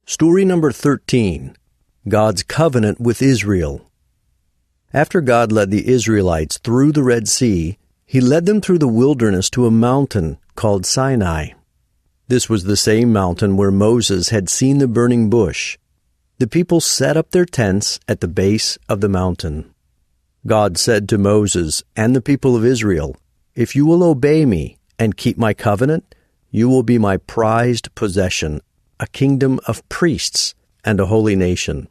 Story number 13, God's Covenant with Israel. After God led the Israelites through the Red Sea, He led them through the wilderness to a mountain called Sinai. This was the same mountain where Moses had seen the burning bush. The people set up their tents at the base of the mountain. God said to Moses and the people of Israel, "If you will obey me and keep my covenant, you will be my prized possession, a kingdom of priests and a holy nation."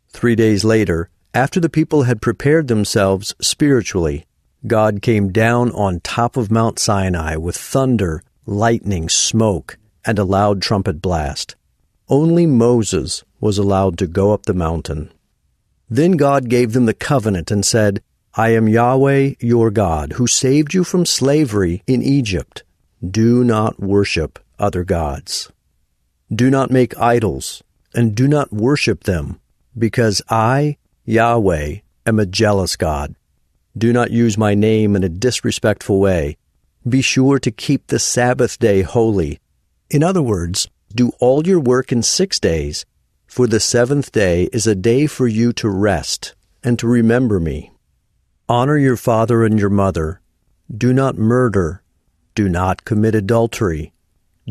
3 days later, after the people had prepared themselves spiritually, God came down on top of Mount Sinai with thunder, lightning, smoke, and a loud trumpet blast. Only Moses was allowed to go up the mountain. Then God gave them the covenant and said, "I am Yahweh your God, who saved you from slavery in Egypt. Do not worship other gods. Do not make idols, and do not worship them, because I, Yahweh, am a jealous God. Do not use my name in a disrespectful way. Be sure to keep the Sabbath day holy. In other words, do all your work in 6 days, for the seventh day is a day for you to rest and to remember me. Honor your father and your mother. Do not murder. Do not commit adultery.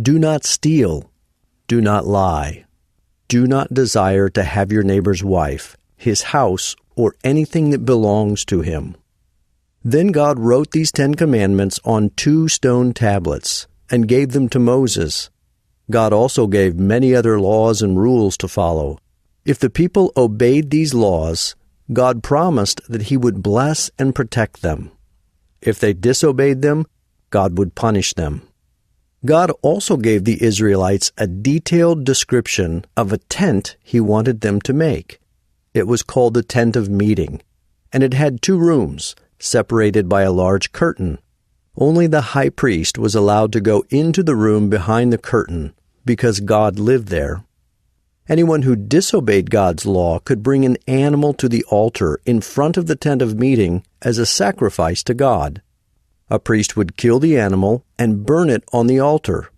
Do not steal. Do not lie. Do not desire to have your neighbor's wife, his house, or anything that belongs to him." Then God wrote these 10 commandments on 2 stone tablets and gave them to Moses. God also gave many other laws and rules to follow. If the people obeyed these laws, God promised that He would bless and protect them. If they disobeyed them, God would punish them. God also gave the Israelites a detailed description of a tent He wanted them to make. It was called the Tent of Meeting, and it had 2 rooms, separated by a large curtain. Only the high priest was allowed to go into the room behind the curtain, because God lived there. Anyone who disobeyed God's law could bring an animal to the altar in front of the tent of meeting as a sacrifice to God. A priest would kill the animal and burn it on the altar.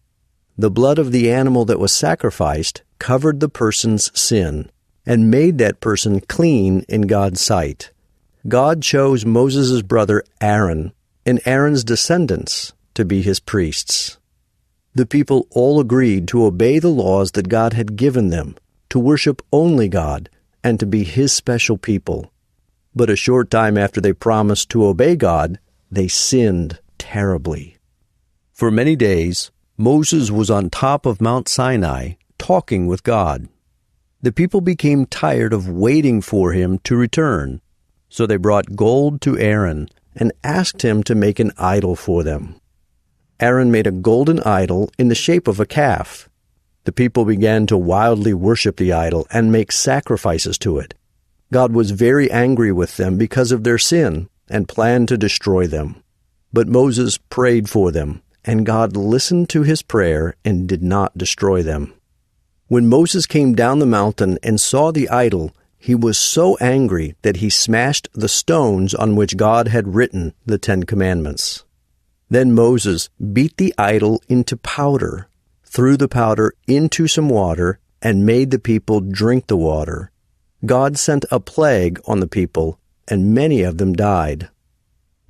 The blood of the animal that was sacrificed covered the person's sin and made that person clean in God's sight. God chose Moses' brother Aaron and Aaron's descendants to be his priests. The people all agreed to obey the laws that God had given them, to worship only God, and to be His special people. But a short time after they promised to obey God, they sinned terribly. For many days, Moses was on top of Mount Sinai, talking with God. The people became tired of waiting for him to return, so they brought gold to Aaron and asked him to make an idol for them. Aaron made a golden idol in the shape of a calf. The people began to wildly worship the idol and make sacrifices to it. God was very angry with them because of their sin and planned to destroy them. But Moses prayed for them, and God listened to his prayer and did not destroy them. When Moses came down the mountain and saw the idol, he was so angry that he smashed the stones on which God had written the 10 Commandments. Then Moses beat the idol into powder, threw the powder into some water, and made the people drink the water. God sent a plague on the people, and many of them died.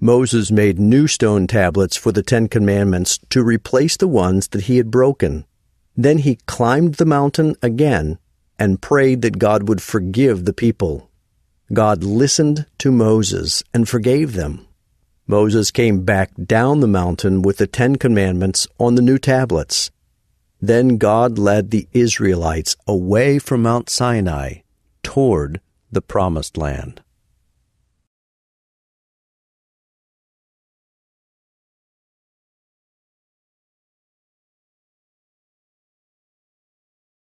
Moses made new stone tablets for the 10 Commandments to replace the ones that he had broken. Then he climbed the mountain again and prayed that God would forgive the people. God listened to Moses and forgave them. Moses came back down the mountain with the 10 Commandments on the new tablets. Then God led the Israelites away from Mount Sinai toward the Promised Land.